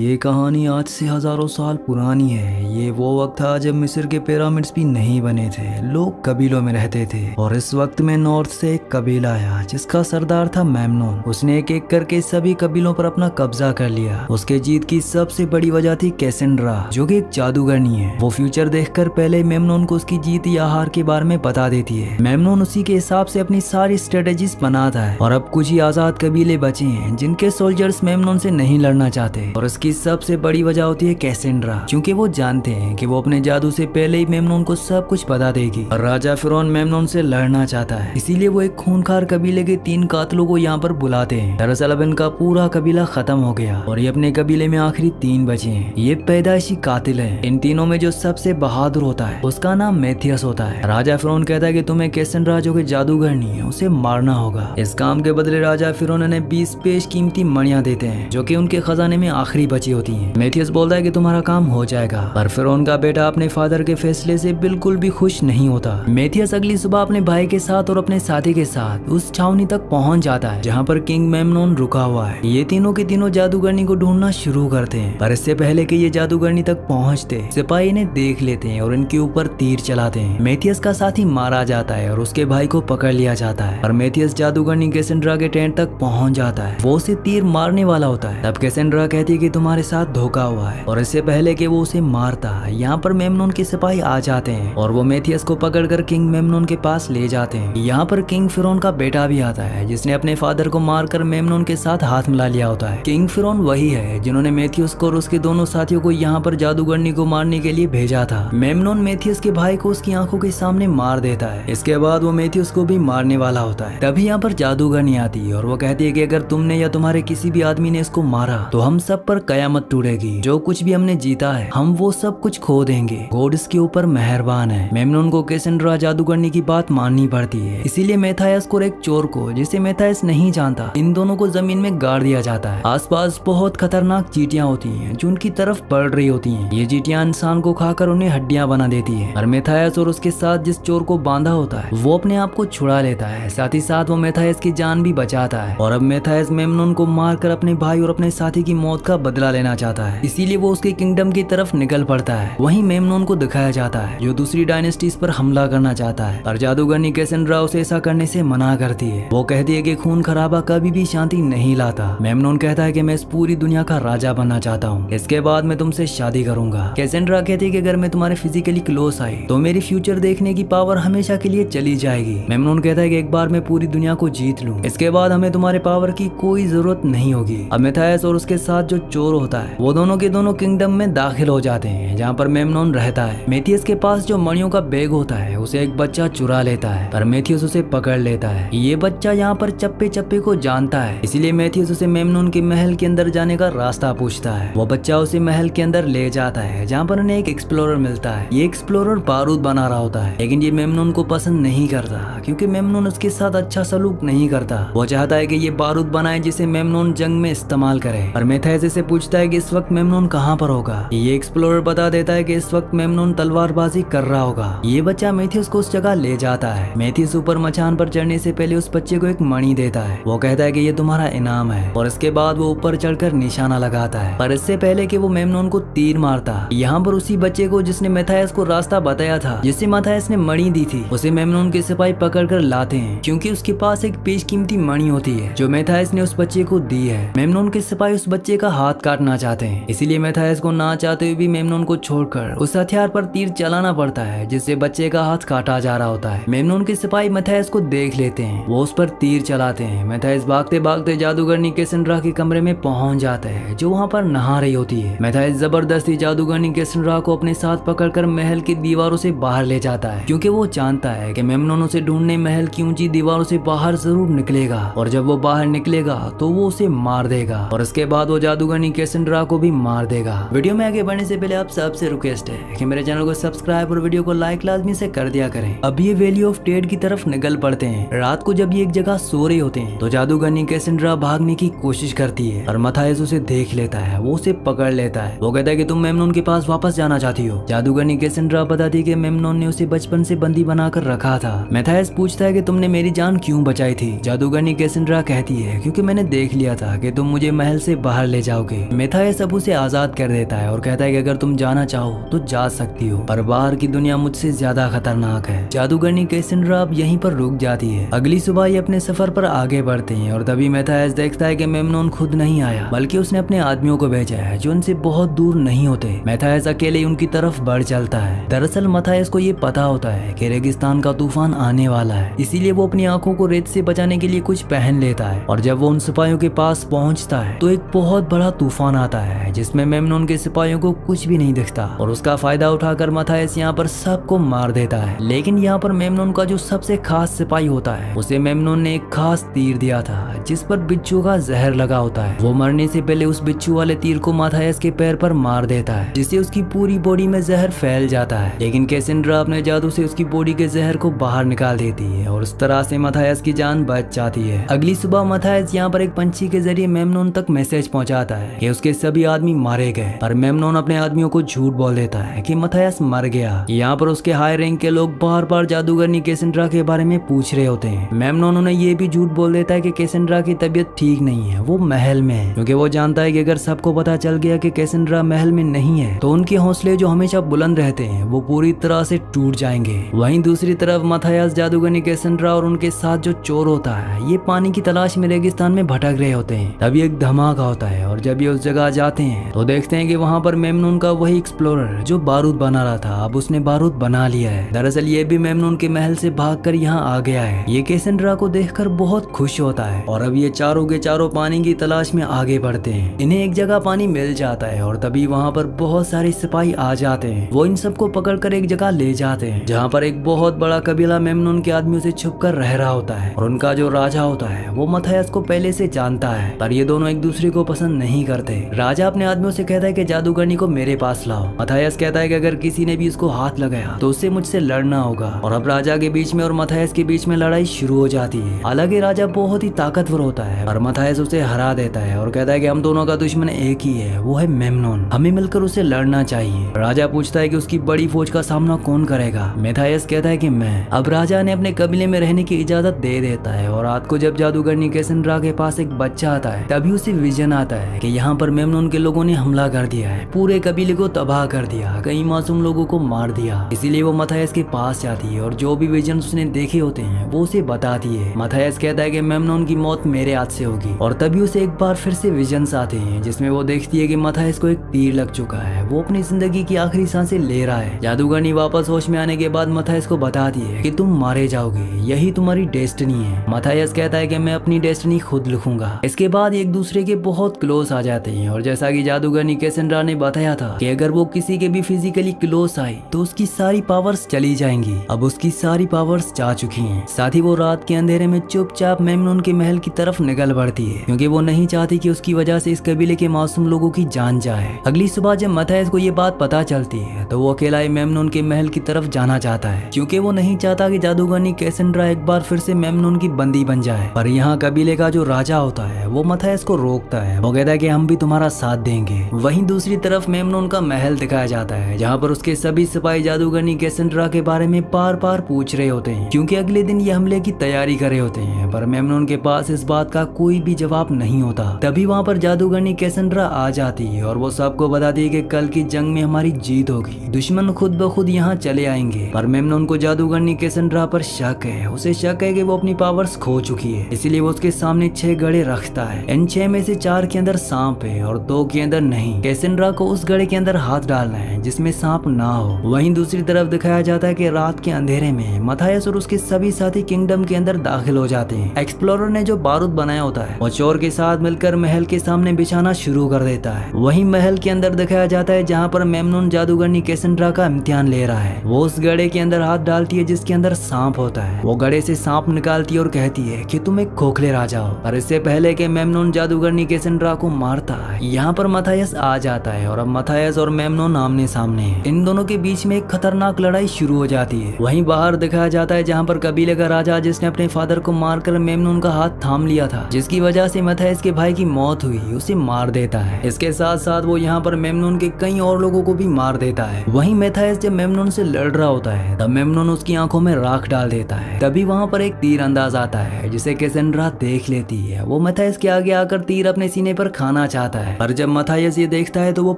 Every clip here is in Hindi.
ये कहानी आज से हजारों साल पुरानी है। ये वो वक्त था जब मिस्र के पिरामिड्स भी नहीं बने थे। लोग कबीलों में रहते थे और इस वक्त में नॉर्थ से एक कबीला आया जिसका सरदार था मेमनोन। उसने एक एक करके सभी कबीलों पर अपना कब्जा कर लिया। उसके जीत की सबसे बड़ी वजह थी कैसेंड्रा, जो कि एक जादूगरनी है। वो फ्यूचर देखकर पहले मेमनोन को उसकी जीत या हार के बारे में बता देती है। मेमनोन उसी के हिसाब से अपनी सारी स्ट्रेटेजीज बनाता है और अब कुछ ही आजाद कबीले बचे हैं जिनके सोल्जर्स मेमनोन से नहीं लड़ना चाहते। और इसकी सबसे बड़ी वजह होती है कैसेंड्रा, क्योंकि वो जानते हैं कि वो अपने जादू से पहले ही मेमनोन को सब कुछ बता देगी। और राजा फिरौन मेमनोन से लड़ना चाहता है, इसीलिए वो एक खूंखार कबीले के 3 कातलों को यहाँ पर बुलाते हैं। दरअसल अब इनका पूरा कबीला खत्म हो गया और ये अपने कबीले में आखिरी 3 बचे हैं। ये पैदाइशी कातिल है। इन तीनों में जो सबसे बहादुर होता है उसका नाम मेथियस होता है। राजा फिरौन कहता है कि तुम्हें कैसेंड्रा, जो कि जादूगरनी है, उसे मारना होगा। इस काम के बदले राजा फिरौन ने 20 बेशकीमती मणियां देते हैं जो कि उनके खजाने में आखिरी बची होती हैं। मेथियस बोलता है कि तुम्हारा काम हो जाएगा, पर फिरौन का बेटा अपने फादर के फैसले से बिल्कुल भी खुश नहीं होता। मेथियस अगली सुबह अपने भाई के साथ और अपने साथी के साथ उस छावनी तक पहुंच जाता है जहां पर किंग मेमनोन रुका हुआ है। ये तीनों के तीनों जादूगरनी को ढूंढना शुरू करते हैं, पर इससे पहले कि ये जादूगरनी तक पहुंचते सिपाही इन्हें देख लेते हैं और इनके ऊपर तीर चलाते हैं। मेथियस का साथी मारा जाता है और उसके भाई को पकड़ लिया जाता है। और मेथियस जादूगरनी कैसेंड्रा के टेंट तक पहुंच जाता है। वो उसे तीर मारने वाला होता है। तब कैसेंड्रा कहती है कि तुम्हारे साथ धोखा हुआ है। और इससे पहले कि वो उसे मारता है, यहाँ पर मेमनोन के सिपाही आ जाते हैं और वो मेथियस को पकड़कर किंग मेमनोन के पास ले जाते हैं। यहाँ पर किंग फिरौन का बेटा भी आता है जिसने अपने फादर को मारकर मेमनोन के साथ हाथ मिला लिया होता है। किंग फिरौन वही है जिन्होंने मेथियस को और उसके दोनों साथियों को यहाँ पर जादूगरनी को मारने के लिए भेजा था। मेमनोन मेथियस के भाई को उसकी आंखों के सामने मार देता है। इसके बाद वो मेथियस को भी मारने वाला होता है। तभी यहाँ पर जादूगरनी आती है और वो कहती है कि अगर तुमने या तुम्हारे किसी भी आदमी ने इसको मारा तो हम सब पर कयामत टूटेगी। जो कुछ भी हमने जीता है हम वो सब कुछ खो देंगे। गॉड इसके ऊपर मेहरबान है। मेमनोन को कैसेंड्रा जादूगरनी की बात माननी पड़ती है। इसीलिए मेथायस को और एक चोर को, जिसे मेथायस नहीं जानता, इन दोनों को जमीन में गाड़ दिया जाता है। आसपास बहुत खतरनाक चींटियां होती हैं जो उनकी तरफ बढ़ रही होती हैं। ये चींटियां इंसान को खाकर उन्हें हड्डियां बना देती है। और मेथायस और उसके साथ जिस चोर को बांधा होता है वो अपने आप को छुड़ा लेता है। साथ ही साथ वो मेथायस की जान भी बचाता है। और अब मेथायस मेमनोन को मारकर अपने भाई और अपने साथी की मौत का बदला लेना चाहता है। इसीलिए वो उसके किंगडम की तरफ निकल पड़ता है। वहीं मेमनोन को दिखाया जाता है जो दूसरी डायनेस्टीज पर हमला करना चाहता है। और जादूगरनी कैसेंड्रा उसे ऐसा करने से मना करती है। वो कहती है कि खून खराबा कभी भी शांति नहीं लाता। मेमनोन कहता है कि मैं इस पूरी दुनिया का राजा बनना चाहता हूँ, इसके बाद मैं तुमसे शादी करूंगा। कैसेंड्रा कहती है कि अगर मैं तुम्हारे फिजिकली क्लोज आई तो मेरी फ्यूचर देखने की पावर हमेशा के लिए चली जाएगी। मेमनोन कहता है कि एक बार मैं पूरी दुनिया को जीत लूं, इसके बाद हमें तुम्हारे पावर की कोई जरूरत नहीं होगी। अब मेथायस और उसके साथ जो चोर होता है वो दोनों के दोनों किंगडम में दाखिल हो जाते हैं जहाँ पर मेमनोन रहता है। मेथियस के पास जो मणियों का बैग होता है उसे एक बच्चा चुरा लेता है, पर मेथियस उसे पकड़ लेता है। ये बच्चा यहाँ पर चप्पे चप्पे को जानता है, इसीलिए मेथियस उसे मेमनोन के महल के अंदर जाने का रास्ता पूछता है। वो बच्चा उसे महल के अंदर ले जाता है जहाँ पर उन्हें एक एक्सप्लोरर मिलता है। ये एक्सप्लोरर बारूद बना रहा होता है, लेकिन ये मेमनोन को पसंद नहीं करता क्योंकि मेमनोन उसके साथ अच्छा सलूक नहीं करता। वो चाहता है कि ये बारूद बनाए जिसे मेमनोन जंग में इस्तेमाल करे। और मेथायस से पूछता है कि इस वक्त मेमनोन कहाँ पर होगा। ये एक्सप्लोरर बता देता है कि इस वक्त मेमनोन तलवारबाजी कर रहा होगा। ये बच्चा मेथियस को उस जगह ले जाता है। मेथियस ऊपर मचान पर चढ़ने से पहले उस बच्चे को एक मणि देता है। वो कहता है कि ये तुम्हारा इनाम है और इसके बाद वो ऊपर चढ़कर निशाना लगाता है। पर इससे पहले कि वो मेमनोन को तीर मारता, यहाँ पर उसी बच्चे को जिसने मेथायस को रास्ता बताया था, जिससे मेथायस ने मणि दी थी, उसे मेमनोन के सिपाही पकड़ कर लाते हैं क्योंकि उसके पास एक बेशकीमती मणि होती है जो मेथायस ने उस बच्चे को दी है। मेमनोन के सिपाही उस बच्चे का हाथ काटना चाहते हैं, इसीलिए मेथायस को ना चाहते हुए भी मेमनोन को छोड़कर उस हथियार पर तीर चलाना पड़ता है जिससे बच्चे का हाथ काटा जा रहा होता है। मेमनोन के सिपाही मेथायस को देख लेते हैं, वो उस पर तीर चलाते हैं। मेथायस भागते भागते जादूगरनी कैसेंड्रा के कमरे में पहुंच जाता है जो वहाँ पर नहा रही होती है। मेथायस जबरदस्ती जादूगरनी कैसेंड्रा को अपने साथ पकड़कर महल की दीवारों से बाहर ले जाता है क्योंकि वो जानता है कि मेमनोन उसे ढूंढने महल की ऊंची दीवारों से बाहर जरूर निकलेगा और जब वो बाहर निकलेगा तो वो उसे मार देगा और उसके बाद वो जादूगरनी कैसेंड्रा को भी मार देगा। वीडियो में आगे बढ़ने से पहले आप सबसे रिक्वेस्ट है कि मेरे चैनल को सब्सक्राइब और वीडियो को लाइक लाजमी से कर दिया करें। अब ये वैली ऑफ डेड की तरफ निकल पड़ते हैं। रात को जब ये एक जगह सो रहे होते हैं तो जादूगरनी कैसेंड्रा भागने की कोशिश करती है और मेथायस उसे देख लेता है। वो उसे पकड़ लेता है। वो कहता है कि तुम मेमनोन के पास वापस जाना चाहती हो। जादूगरनी कैसेंड्रा बताती है कि मेमनोन ने उसे बचपन से बंदी बनाकर रखा था। मेथायस पूछता है कि तुमने मेरी जान क्यों बचाई थी। जादूगरनी कैसेंड्रा कहती है क्योंकि मैंने देख लिया था कि तुम मुझे महल से बाहर ले जाओगे। मेथायस अब उसे आजाद कर देता है और कहता है कि अगर तुम जाना चाहो तो जा सकती हो, पर बाहर की दुनिया मुझसे ज्यादा खतरनाक है। जादूगरनी कैसेंड्रा अब यहीं पर रुक जाती है। अगली सुबह ये अपने सफर पर आगे बढ़ते हैं और तभी मेथायस देखता है कि मेमनोन खुद नहीं आया, बल्कि उसने अपने आदमियों को भेजा है जो उनसे बहुत दूर नहीं होते। मेथायस अकेले उनकी तरफ बढ़ चलता है। दरअसल मेथायस को ये पता होता है कि रेगिस्तान का तूफान आने वाला है, इसीलिए वो अपनी आंखों को रेत से बचाने के लिए कुछ पहन लेता है। और जब वो उन सिपाहियों के पास पहुंचता है तो एक बहुत बड़ा तूफान आता है जिसमें मेमनोन के सिपाहियों को कुछ भी नहीं दिखता और उसका फायदा उठाकर मेथायस यहाँ पर सबको मार देता है। लेकिन यहाँ पर मेमनोन का जो सबसे खास सिपाही होता है उसे मेमनोन ने एक खास तीर दिया था जिस पर बिच्छू का जहर लगा होता है। वो मरने से पहले उस बिच्छू वाले तीर को मेथायस के पैर पर मार देता है जिससे उसकी पूरी बॉडी में जहर फैल जाता है। लेकिन कैसेंड्रा अपने जादू से उसकी बॉडी के जहर को बाहर निकाल देती है और उस तरह से मेथायस की जान बच जाती है। अगली सुबह मेथायस यहाँ पर एक पंछी के जरिए मेमनोन तक मैसेज पहुंचाता है कि उसके सभी आदमी मारे गए, पर मेमनोन अपने आदमियों को झूठ बोल देता है कि मेथायस मर गया। यहाँ पर उसके हाई रैंक के लोग बार बार जादूगरनी कैसेंड्रा के बारे में पूछ रहे होते हैं। मेमनोन उन्हें ये भी झूठ बोल देता है कि कैसेंड्रा की तबीयत ठीक नहीं है, वो महल में है, क्योंकि वो जानता है कि अगर सबको पता चल गया कि कैसेंड्रा महल में नहीं है तो उनके हौसले जो हमेशा बुलंद रहते हैं वो पूरी तरह से टूट जाएंगे। वहीं दूसरी तरफ मेथायस, जादूगरनी कैसेंड्रा और उनके साथ जो चोर होता है ये पानी की तलाश में रेगिस्तान में भटक रहे होते हैं। तभी एक धमाका होता है और जब ये उस जगह जाते हैं तो देखते हैं कि वहाँ पर मेमनोन का वही एक्सप्लोरर जो बारूद बना रहा था अब उसने बारूद बना लिया है। दरअसल ये भी मेमनोन के महल से भागकर यहाँ आ गया है। ये कैसेंड्रा को देखकर बहुत खुश होता है और अब ये चारों के चारों पानी की तलाश में आगे बढ़ते हैं। इन्हें एक जगह पानी मिल जाता है और तभी वहाँ पर बहुत सारे सिपाही आ जाते हैं। वो इन सबको पकड़कर एक जगह ले जाते हैं जहाँ पर एक बहुत बड़ा कबीला मेमनोन के आदमियों से छुपकर रह रहा होता है और उनका जो राजा होता है वो मेथायस को पहले से जानता है, पर ये दोनों एक दूसरे को पसंद नहीं करते। राजा अपने आदमियों से कहता है कि जादूगरनी को मेरे पास लाओ। मेथायस कहता है कि अगर किसी ने भी उसको हाथ लगाया तो उससे मुझसे लड़ना होगा और अब राजा के बीच में और मेथायस के बीच में लड़ाई शुरू हो जाती है। हालांकि राजा बहुत ही ताकतवर होता है पर मेथायस उसे हरा देता है और कहता है कि हम दोनों का दुश्मन एक ही है, वो है मेमनोन, हमें मिलकर उसे लड़ना चाहिए। राजा पूछता है कि उसकी बड़ी फौज का सामना कौन करेगा। मेथायस कहता है कि मैं। अब राजा ने अपने कबीले में रहने की इजाजत दे देता है और रात को जब जादूगरनी कैसेंड्रा के पास एक बच्चा आता है तभी उसे विजन आता है कि यहाँ पर मेमनोन के लोगों ने हमला कर दिया है, पूरे कबीले को तबाह कर दिया, कई मासूम लोगों को मार दिया। इसीलिए वो मेथायस के पास जाती है और जो भी विजन उसने देखे होते हैं वो उसे बताती है। मेथायस कहता है कि मेमनोन की मौत मेरे हाथ से होगी और तभी उसे एक बार फिर से विजन्स आते हैं जिसमें वो देखती है कि मेथायस को एक तीर लग चुका है, वो अपनी जिंदगी की आखिरी सांसें ले रहा है। जादूगरनी वापस होश में आने के बाद मेथायस को बताती है कि तुम मारे जाओगे, यही तुम्हारी डेस्टिनी है। मेथायस कहता है कि मैं अपनी डेस्टिनी खुद लिखूंगा। इसके बाद एक दूसरे के बहुत क्लोज आ जाते हैं और जैसा कि जादूगरनी कैसेंड्रा ने बताया था कि अगर वो किसी के भी फिजिकली क्लोज आए तो उसकी सारी पावर्स चली जाएंगी। अब उसकी सारी पावर्स जा चुकी हैं। साथ ही वो रात के अंधेरे में चुपचाप मेमनोन के महल की तरफ निकल पड़ती है क्योंकि वो नहीं चाहती कि उसकी वजह से इस कबीले के मासूम लोगों की जान जाए। अगली सुबह जब मेथायस को ये बात पता चलती है तो वो अकेला ही मेमनोन के महल की तरफ जाना चाहता है क्योंकि वो नहीं चाहता कि जादूगरनी कैसेंड्रा एक बार फिर से मेमनोन की बंदी बन जाए। पर यहाँ कबीले का जो राजा होता है वो मेथायस को रोकता है। वो कहता है कि हम भी तुम्हारा साथ देंगे। वहीं दूसरी तरफ मेमनोन का महल दिखाया जाता है जहाँ पर उसके सभी सिपाही जादूगरनी कैसेंड्रा के बारे में बार बार पूछ रहे होते हैं क्योंकि अगले दिन ये हमले की तैयारी कर रहे होते हैं, पर मेमनोन के पास इस बात का कोई भी जवाब नहीं होता। तभी वहाँ पर जादूगरनी कैसेंड्रा आ जाती है और वो सबको बताती है कि कल की जंग में हमारी जीत होगी, दुश्मन खुद ब खुद यहाँ चले आएंगे। पर मेमनोन को जादूगरनी कैसेंड्रा पर शक है। उसे शक है कि वो अपनी पावर्स खो चुकी है, इसीलिए वो उसके सामने 6 गड़े रखता है। इन 6 में से 4 के अंदर सांप है और 2 के अंदर नहीं। कैसेंड्रा को उस गड़े के अंदर हाथ डालना है जिसमें सांप ना हो। वहीं दूसरी तरफ दिखाया जाता है कि रात के अंधेरे में मेथायस और उसके सभी साथी किंगडम के अंदर दाखिल हो जाते हैं। एक्सप्लोरर ने जो बारूद बनाया होता है वो चोर के साथ मिलकर महल के सामने बिछाना शुरू कर देता है। वहीं महल के अंदर दिखाया जाता है जहाँ पर मेमनोन जादूगरनी कैसेंड्रा का इम्तिहान ले रहा है। वो उस गड़े के अंदर हाथ डालती है जिसके अंदर सांप होता है। वो गड़े से सांप निकालती है और कहती है कि तुम एक खोखले राजा हो। पर इससे पहले कि मेमनोन जादूगरनी कैसेंड्रा को मारता है यहाँ पर मेथायस आ जाता है और अब मेथायस और मेमनोन आमने सामने हैं। इन दोनों के बीच में एक खतरनाक लड़ाई शुरू हो जाती है। वहीं बाहर दिखाया जाता है जहाँ पर कबीले का राजा जिसने अपने फादर को मारकर मेमनोन का हाथ थाम लिया था, जिसकी वजह से मेथायस के भाई की मौत हुई, उसे मार देता है। इसके साथ साथ वो यहाँ पर मेमनोन के कई और लोगों को भी मार देता है। वहीं मेथायस जब मेमनोन से लड़ रहा होता है तब मेमनोन उसकी आंखों में राख डाल देता है। तभी वहाँ पर एक तीर अंदाज आता है जिसे कैसेंड्रा देख लेती है। वो मेथायस के आगे आकर तीर अपने सीने पर खाना चाहती आता है। पर जब मथायस ये देखता है तो वो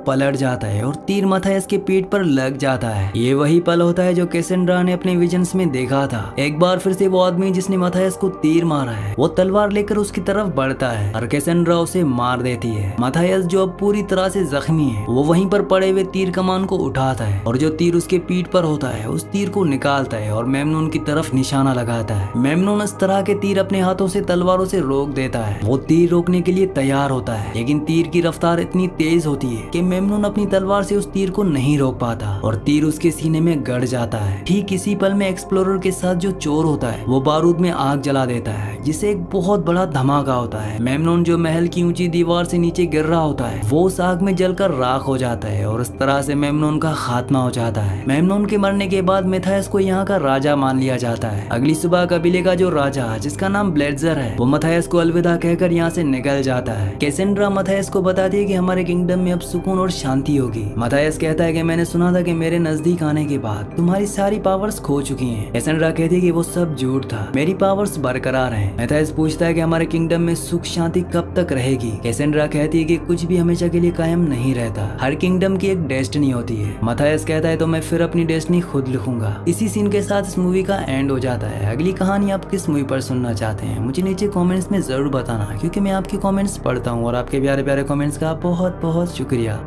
पलट जाता है और तीर मथायस के पीठ पर लग जाता है। ये वही पल होता है जो कैसेंड्रा ने अपने विजन्स में देखा था। एक बार फिर से वो आदमी जिसने मथायस को तीर मारा है वो तलवार लेकर उसकी तरफ बढ़ता है और कैसेंड्रा उसे मार देती है। मथायस जो अब पूरी तरह से जख्मी है वो वहीं पर पड़े हुए तीर कमान को उठाता है और जो तीर उसके पीठ पर होता है उस तीर को निकालता है और मेमनून की तरफ निशाना लगाता है। मेमनून इस तरह के तीर अपने हाथों से तलवारों से रोक देता है। वो तीर रोकने के लिए तैयार होता है लेकिन तीर की रफ्तार इतनी तेज होती है कि मेमनून अपनी तलवार से उस तीर को नहीं रोक पाता और तीर उसके सीने में गड़ जाता है। ठीक इसी पल में एक्सप्लोरर के साथ जो चोर होता है वो बारूद में आग जला देता है जिससे एक बहुत बड़ा धमाका होता है। मेमनून जो महल की ऊंची दीवार से नीचे गिर रहा होता है वो उस आग में जलकर राख हो जाता है और इस तरह से मेमनून का खात्मा हो जाता है। मेमनून के मरने के बाद मथायस को यहाँ का राजा मान लिया जाता है। अगली सुबह कबीले का जो राजा जिसका नाम ब्लेडजर है वो मथायस को अलविदा कहकर यहाँ से निकल जाता है। कैसेंड्रा मथायस को बताती है कि हमारे किंगडम में अब सुकून और शांति होगी। मथायस कहता है कि मैंने सुना था कि मेरे नजदीक आने के बाद तुम्हारी सारी पावर्स खो चुकी हैं। कैसेंड्रा कहती है कि वो सब झूठ था, मेरी पावर्स बरकरार हैं। मथायस पूछता है कि हमारे किंगडम में सुख शांति कब तक रहेगी। कैसेंड्रा कहती है कि कुछ भी हमेशा के लिए कायम नहीं रहता, हर किंगडम की एक डेस्टिनी होती है। मथायस कहता है तो मैं फिर अपनी डेस्टिनी खुद लिखूंगा। इसी सीन के साथ इस मूवी का एंड हो जाता है। अगली कहानी आप किस मूवी पर सुनना चाहते हैं मुझे नीचे कमेंट्स में जरूर बताना, क्योंकि मैं आपके कमेंट्स पढ़ता हूँ और आपके प्यारे प्यारे कमेंट्स का बहुत बहुत शुक्रिया।